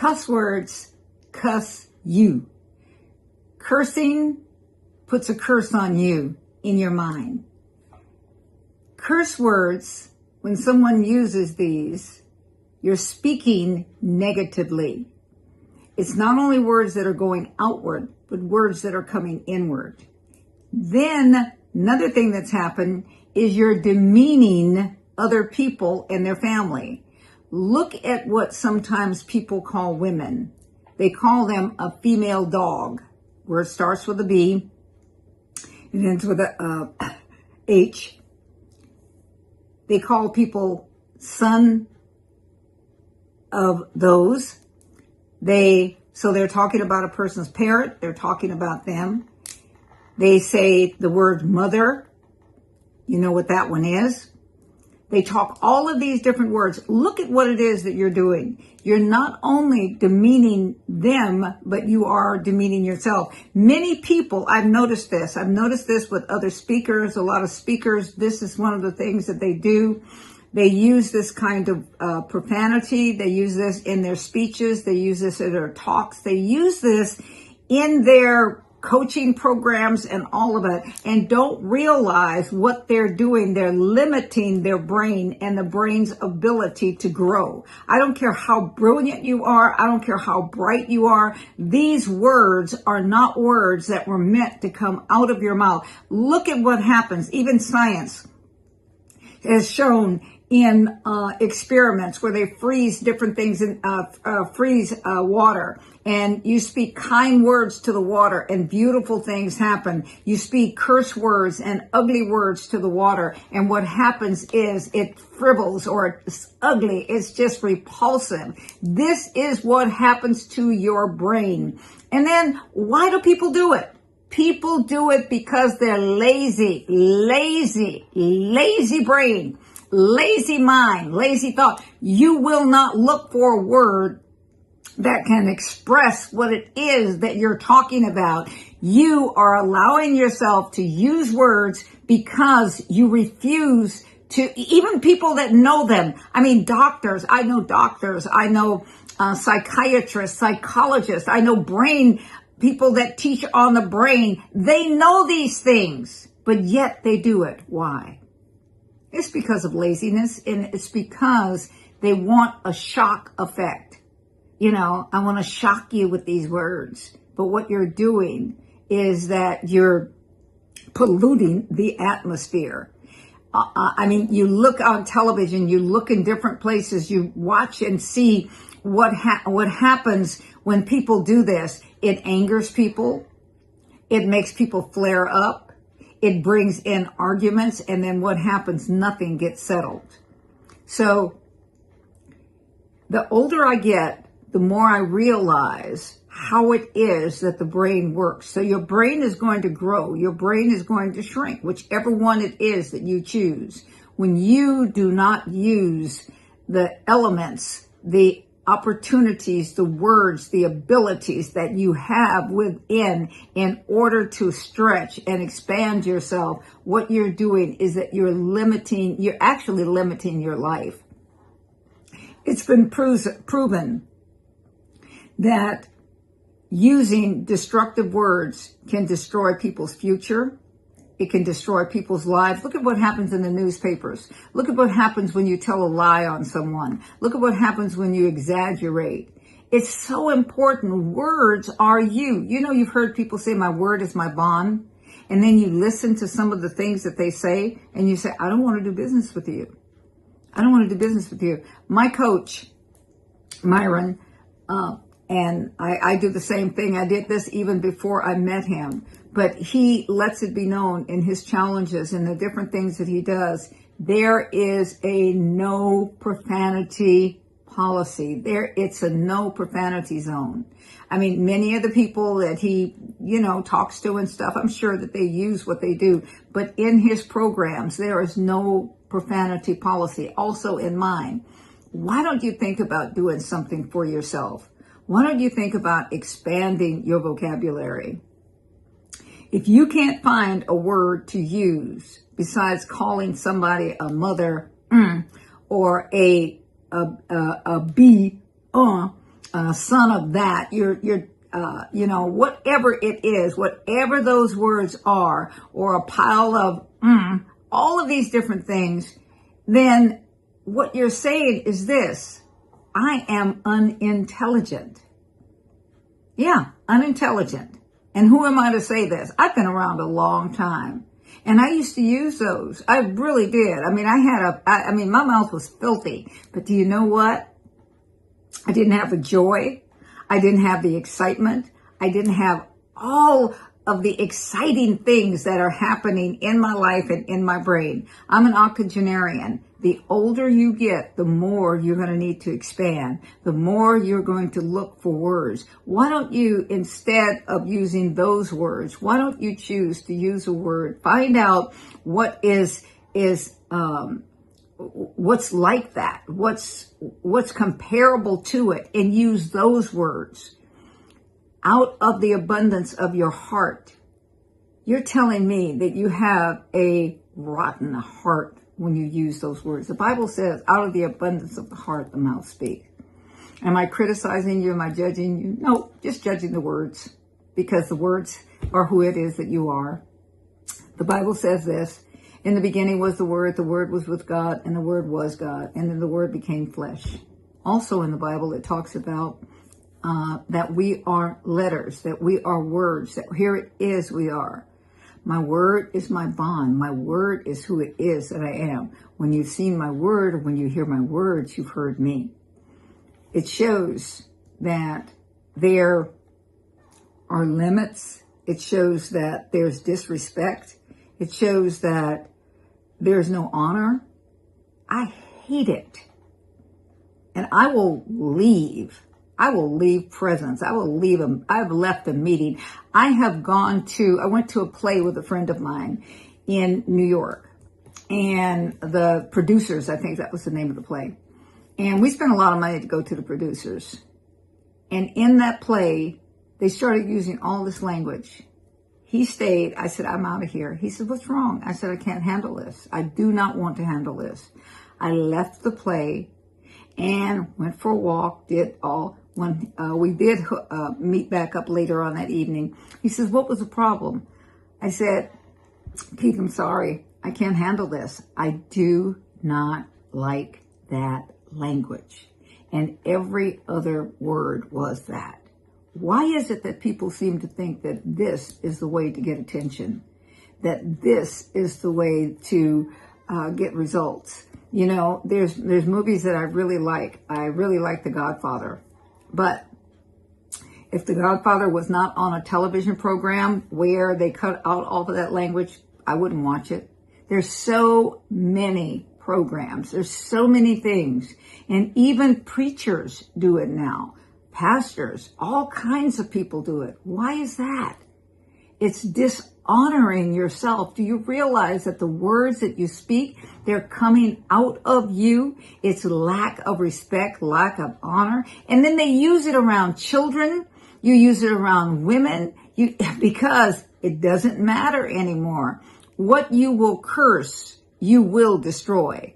Cuss words cuss you. Cursing puts a curse on you in your mind. Curse words, when someone uses these, you're speaking negatively. It's not only words that are going outward, but words that are coming inward. Then another thing that's happened is you're demeaning other people and their family. Look at what sometimes people call women. They call them a female dog. Word starts with a B and ends with a H. They call people son of those. So they're talking about a person's parent. They're talking about them. They say the word mother. You know what that one is. They talk all of these different words. Look at what it is that you're doing. You're not only demeaning them, but you are demeaning yourself. Many people, I've noticed this with other speakers, a lot of speakers. This is one of the things that they do. They use this kind of profanity. They use this in their speeches. They use this in their talks. They use this in their coaching programs and all of it, and don't realize what they're doing. They're limiting their brain and the brain's ability to grow. I don't care how brilliant you are. I don't care how bright you are. These words are not words that were meant to come out of your mouth. Look at what happens. Even science has shown in experiments where they freeze different things in freeze water, and you speak kind words to the water and beautiful things happen. You speak curse words and ugly words to the water, and what happens is it frivels, or it's ugly. It's just repulsive. This is what happens to your brain. And then why do people do it? People do it because they're lazy brain. Lazy mind, lazy thought. You will not look for a word that can express what it is that you're talking about. You are allowing yourself to use words because you refuse to, even people that know them. I mean, doctors. I know psychiatrists, psychologists. I know brain people that teach on the brain. They know these things, but yet they do it. Why? It's because of laziness, and it's because they want a shock effect. You know, I want to shock you with these words. But what you're doing is that you're polluting the atmosphere. I mean, you look on television, you look in different places, you watch and see what happens when people do this. It angers people. It makes people flare up. It brings in arguments, and then what happens? Nothing gets settled. So the older I get, the more I realize how it is that the brain works. So your brain is going to grow. Your brain is going to shrink, whichever one it is that you choose. When you do not use the elements, the opportunities, the words, the abilities that you have within in order to stretch and expand yourself, what you're doing is that you're actually limiting your life. It's been proven that using destructive words can destroy people's future. It can destroy people's lives. Look at what happens in the newspapers. Look at what happens when you tell a lie on someone. Look at what happens when you exaggerate. It's so important. Words are you. You know, you've heard people say, my word is my bond. And then you listen to some of the things that they say, and you say, I don't want to do business with you. I don't want to do business with you. My coach, Myron, and I do the same thing. I did this even before I met him. But he lets it be known in his challenges and the different things that he does. There is a no profanity policy. It's a no profanity zone. I mean, many of the people that he, talks to and stuff, I'm sure that they use what they do. But in his programs, there is no profanity policy. Also in mine. Why don't you think about doing something for yourself? Why don't you think about expanding your vocabulary? If you can't find a word to use besides calling somebody a mother or a B, son of that, you're whatever it is, whatever those words are, or a pile of all of these different things, then what you're saying is this: I am unintelligent. Yeah, unintelligent. And who am I to say this? I've been around a long time. And I used to use those. I really did. I mean, my mouth was filthy. But do you know what? I didn't have the joy. I didn't have the excitement. I didn't have all of the exciting things that are happening in my life and in my brain. I'm an octogenarian. The older you get, the more you're going to need to expand, the more you're going to look for words. Why don't you, instead of using those words, why don't you choose to use a word? Find out what is what's like that, what's comparable to it, and use those words. Out of the abundance of your heart. You're telling me that you have a rotten heart when you use those words. The Bible says, out of the abundance of the heart, the mouth speaks. Am I criticizing you? Am I judging you? No, just judging the words, because the words are who it is that you are. The Bible says this: in the beginning was the Word was with God, and the Word was God, and then the Word became flesh. Also in the Bible, it talks about that we are letters, that we are words, that here it is we are. My word is my bond. My word is who it is that I am. When you've seen my word, or when you hear my words, you've heard me. It shows that there are limits. It shows that there's disrespect. It shows that there's no honor. I hate it. And I will leave. I will leave presence. I will leave them. I've left a meeting. I went to a play with a friend of mine in New York, and the producers, I think that was the name of the play. And we spent a lot of money to go to the producers. And in that play, they started using all this language. He stayed. I said, I'm out of here. He said, what's wrong? I said, I can't handle this. I do not want to handle this. I left the play and went for a walk, when we did meet back up later on that evening. He says, what was the problem? I said, Keith, I'm sorry. I can't handle this. I do not like that language. And every other word was that. Why is it that people seem to think that this is the way to get attention? That this is the way to get results? You know, there's movies that I really like. I really like The Godfather. But if The Godfather was not on a television program where they cut out all of that language, I wouldn't watch it. There's so many programs. There's so many things. And even preachers do it now. Pastors, all kinds of people do it. Why is that? It's dishonoring yourself. Do you realize that the words that you speak, they're coming out of you? It's lack of respect, lack of honor. And then they use it around children. You use it around women, because it doesn't matter anymore. What you will curse, you will destroy.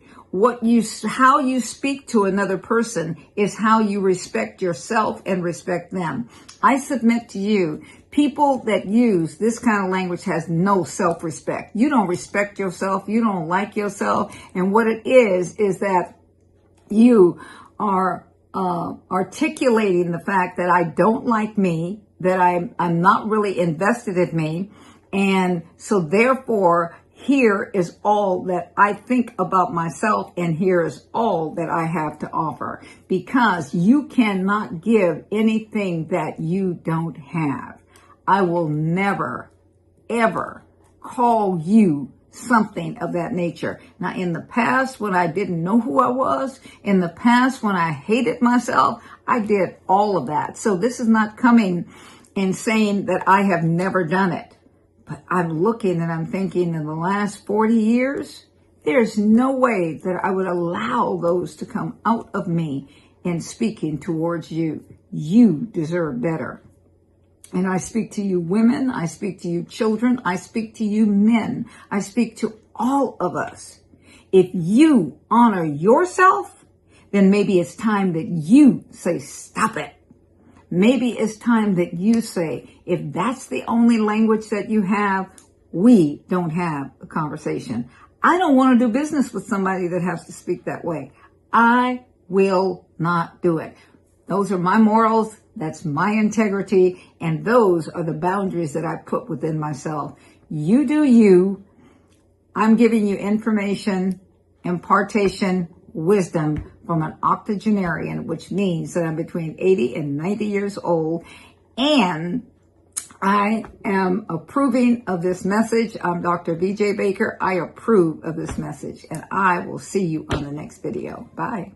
How you speak to another person is how you respect yourself and respect them. I submit to you, people that use this kind of language has no self-respect. You don't respect yourself. You don't like yourself. And what it is that you are articulating the fact that I don't like me, that I'm not really invested in me. And so therefore, here is all that I think about myself, and here is all that I have to offer, because you cannot give anything that you don't have. I will never, ever call you something of that nature. Now, in the past, when I didn't know who I was, in the past, when I hated myself, I did all of that. So this is not coming and saying that I have never done it. But I'm looking and I'm thinking, in the last 40 years, there's no way that I would allow those to come out of me in speaking towards you. You deserve better. And I speak to you women, I speak to you children, I speak to you men, I speak to all of us. If you honor yourself, then maybe it's time that you say, stop it. Maybe it's time that you say, if that's the only language that you have, we don't have a conversation. I don't want to do business with somebody that has to speak that way. I will not do it. Those are my morals. That's my integrity. And those are the boundaries that I put within myself. You do you. I'm giving you information, impartation, wisdom from an octogenarian, which means that I'm between 80 and 90 years old. And I am approving of this message. I'm Dr. VJ Baker. I approve of this message. And I will see you on the next video. Bye.